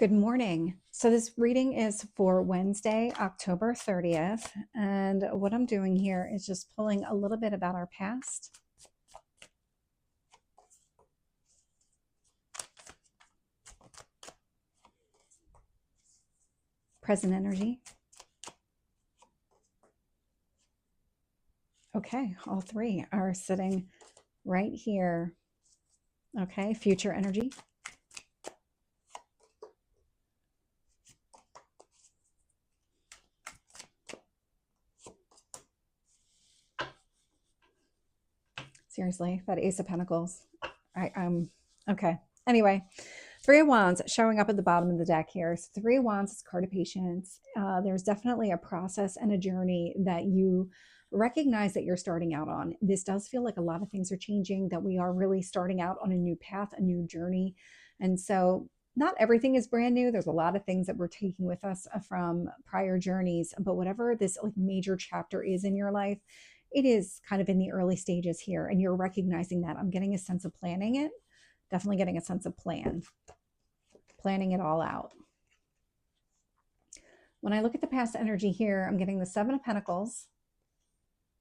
Good morning. So this reading is for Wednesday, October 30th. And what I'm doing here is just pulling a little bit about our past, present energy. Okay, all three are sitting right here. Okay, future energy. Seriously, that Ace of Pentacles. Okay. Anyway, Three of Wands showing up at the bottom of the deck here. So Three of Wands is card of patience. There's definitely a process and a journey that you recognize that you're starting out on. This does feel like a lot of things are changing, that we are really starting out on a new path, a new journey. And so not everything is brand new. There's a lot of things that we're taking with us from prior journeys, but whatever this like major chapter is in your life, it is kind of in the early stages here, and you're recognizing that. I'm getting a sense of planning it, definitely getting a sense of planning it all out. When I look at the past energy here, I'm getting the Seven of Pentacles,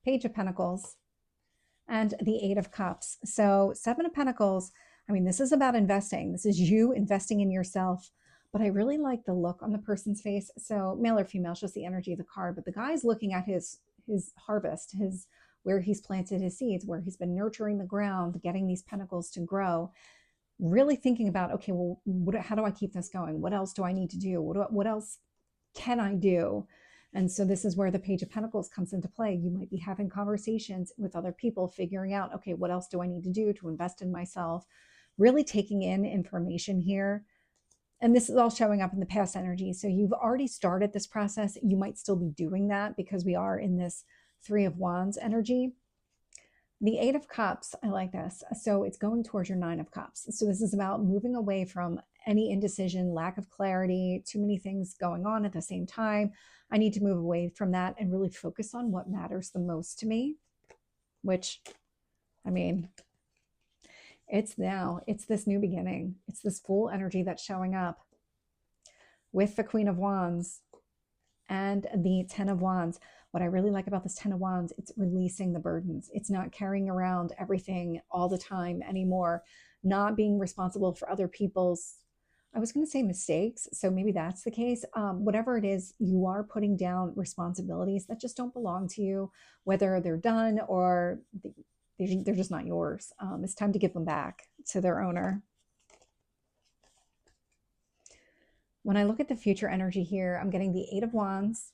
Page of Pentacles, and the Eight of Cups. So Seven of Pentacles, I mean, this is about investing. This is you investing in yourself. But I really like the look on the person's face. So male or female, it's just the energy of the card. But the guy's looking at his harvest, where he's planted his seeds, where he's been nurturing the ground, getting these pentacles to grow, really thinking about, okay, well, how do I keep this going? What else do I need to do? What else can I do? And so this is where the Page of Pentacles comes into play. You might be having conversations with other people, figuring out, okay, what else do I need to do to invest in myself? Really taking in information here. And this is all showing up in the past energy. So you've already started this process. You might still be doing that because we are in this Three of Wands energy. The Eight of Cups, I like this. So it's going towards your Nine of Cups. So this is about moving away from any indecision, lack of clarity, too many things going on at the same time. I need to move away from that and really focus on what matters the most to me, which, I mean, it's now. It's this new beginning. It's this full energy that's showing up with the Queen of Wands and the Ten of Wands. What I really like about this Ten of Wands, it's releasing the burdens. It's not carrying around everything all the time anymore, not being responsible for other people's, I was going to say mistakes, so maybe that's the case. Whatever it is, you are putting down responsibilities that just don't belong to you, whether they're done or they're just not yours. It's time to give them back to their owner. When I look at the future energy here, I'm getting the Eight of Wands,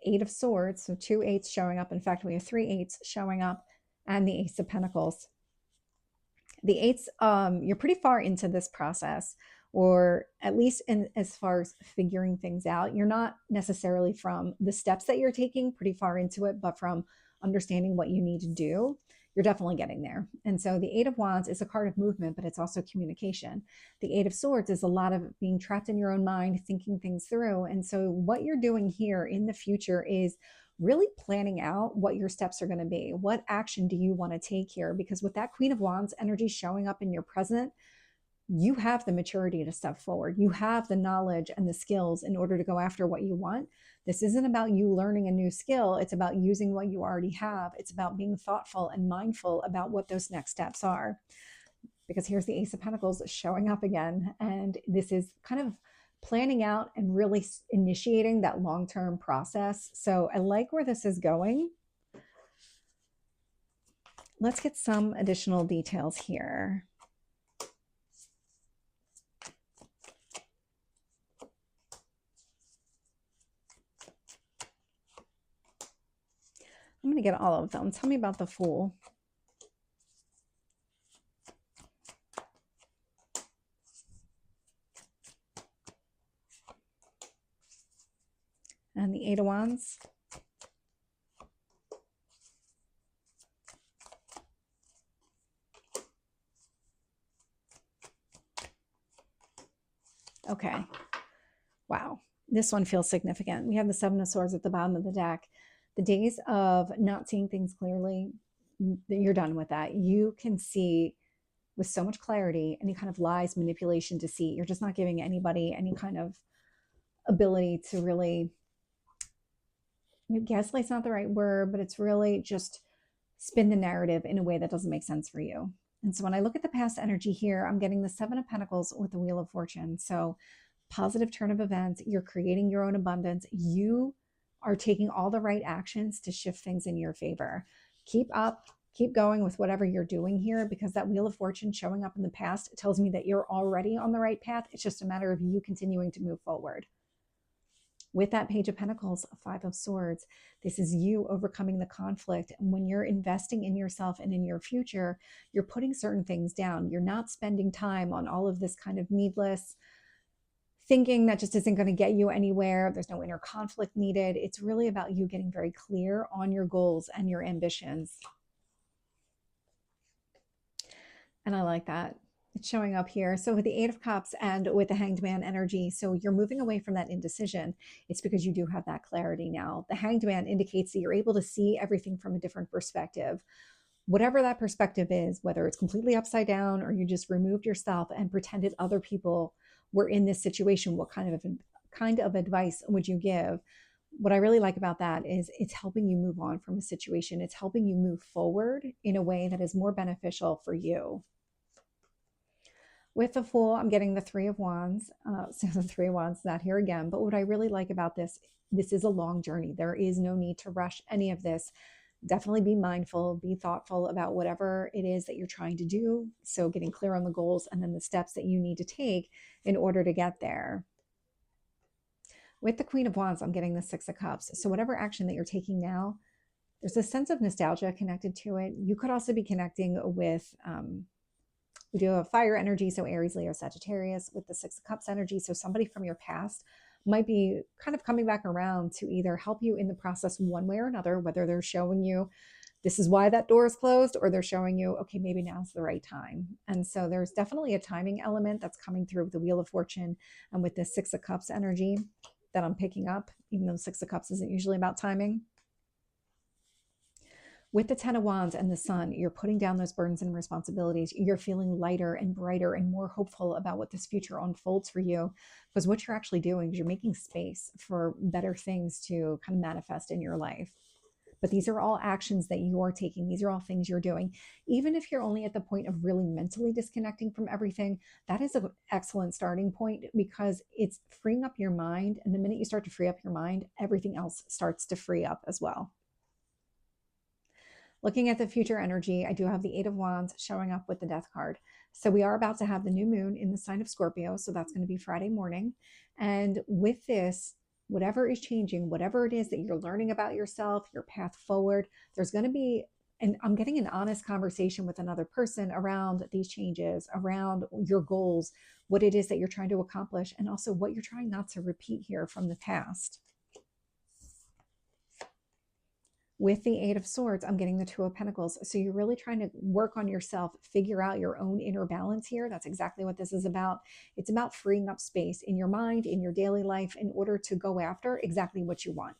Eight of Swords, so two eights showing up. In fact, we have three eights showing up, and the Ace of Pentacles. The eights, you're pretty far into this process, or at least in as far as figuring things out. You're not necessarily from the steps that you're taking pretty far into it, but from understanding what you need to do, you're definitely getting there. And so the Eight of Wands is a card of movement, but it's also communication. The Eight of Swords is a lot of being trapped in your own mind, thinking things through. And so what you're doing here in the future is really planning out what your steps are going to be. What action do you want to take here? Because with that Queen of Wands energy showing up in your present, you have the maturity to step forward. You have the knowledge and the skills in order to go after what you want. This isn't about you learning a new skill. It's about using what you already have. It's about being thoughtful and mindful about what those next steps are. Because here's the Ace of Pentacles showing up again. And this is kind of planning out and really initiating that long-term process. So I like where this is going. Let's get some additional details here. I'm going to get all of them. Tell me about the Fool. And the Eight of Wands. Okay. Wow. This one feels significant. We have the Seven of Swords at the bottom of the deck. The days of not seeing things clearly, you're done with that. You can see with so much clarity, any kind of lies, manipulation, deceit. You're just not giving anybody any kind of ability to really, maybe gaslight's not the right word, but it's really just spin the narrative in a way that doesn't make sense for you. And so when I look at the past energy here, I'm getting the Seven of Pentacles with the Wheel of Fortune. So positive turn of events, you're creating your own abundance. You are taking all the right actions to shift things in your favor. Keep up, keep going with whatever you're doing here, because that Wheel of Fortune showing up in the past tells me that you're already on the right path. It's just a matter of you continuing to move forward. With that Page of Pentacles, Five of Swords, this is you overcoming the conflict. And when you're investing in yourself and in your future, you're putting certain things down. You're not spending time on all of this kind of needless thinking that just isn't going to get you anywhere. There's no inner conflict needed. It's really about you getting very clear on your goals and your ambitions. And I like that. It's showing up here. So with the Eight of Cups and with the Hanged Man energy, so you're moving away from that indecision. It's because you do have that clarity now. The Hanged Man indicates that you're able to see everything from a different perspective. Whatever that perspective is, whether it's completely upside down or you just removed yourself and pretended other people were in this situation, what kind of advice would you give? What I really like about that is it's helping you move on from a situation. It's helping you move forward in a way that is more beneficial for you. With the Fool, I'm getting the Three of Wands. So the Three of Wands, not here again. But what I really like about this is a long journey. There is no need to rush any of this. Definitely be mindful, be thoughtful about whatever it is that you're trying to do. So getting clear on the goals and then the steps that you need to take in order to get there. With the Queen of Wands, I'm getting the Six of Cups. So whatever action that you're taking now, there's a sense of nostalgia connected to it. You could also be connecting with... we do have fire energy, so Aries, Leo, Sagittarius, with the Six of Cups energy. So somebody from your past might be kind of coming back around to either help you in the process one way or another, whether they're showing you this is why that door is closed, or they're showing you, okay, maybe now's the right time. And so there's definitely a timing element that's coming through with the Wheel of Fortune and with the Six of Cups energy that I'm picking up, even though Six of Cups isn't usually about timing. With the Ten of Wands and the Sun, you're putting down those burdens and responsibilities. You're feeling lighter and brighter and more hopeful about what this future unfolds for you, because what you're actually doing is you're making space for better things to kind of manifest in your life. But these are all actions that you are taking. These are all things you're doing. Even if you're only at the point of really mentally disconnecting from everything, that is an excellent starting point, because it's freeing up your mind. And the minute you start to free up your mind, everything else starts to free up as well. Looking at the future energy, I do have the Eight of Wands showing up with the Death card. So we are about to have the new moon in the sign of Scorpio. So that's going to be Friday morning. And with this, whatever is changing, whatever it is that you're learning about yourself, your path forward, there's going to be, and I'm getting an honest conversation with another person around these changes, around your goals, what it is that you're trying to accomplish, and also what you're trying not to repeat here from the past. With the Eight of Swords, I'm getting the Two of Pentacles. So you're really trying to work on yourself, figure out your own inner balance here. That's exactly what this is about. It's about freeing up space in your mind, in your daily life, in order to go after exactly what you want.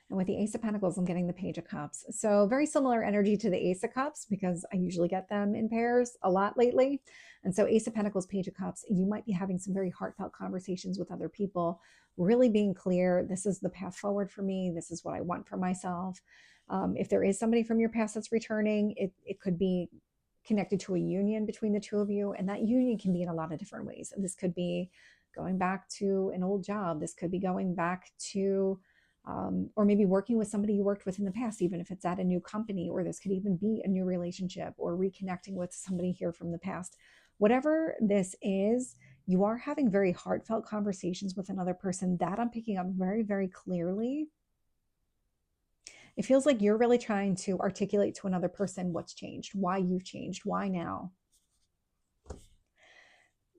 And with the Ace of Pentacles, I'm getting the Page of Cups. So very similar energy to the Ace of Cups, because I usually get them in pairs a lot lately. And so Ace of Pentacles, Page of Cups, you might be having some very heartfelt conversations with other people, really being clear, this is the path forward for me. This is what I want for myself. If there is somebody from your past that's returning, it could be connected to a union between the two of you. And that union can be in a lot of different ways. This could be going back to an old job. This could be going back to, or maybe working with somebody you worked with in the past, even if it's at a new company, or this could even be a new relationship, or reconnecting with somebody here from the past. Whatever this is, you are having very heartfelt conversations with another person. That I'm picking up very, very clearly. It feels like you're really trying to articulate to another person what's changed, why you've changed, why now.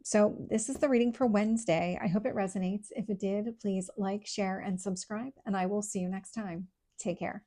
So this is the reading for Wednesday. I hope it resonates. If it did, please like, share, and subscribe, and I will see you next time. Take care.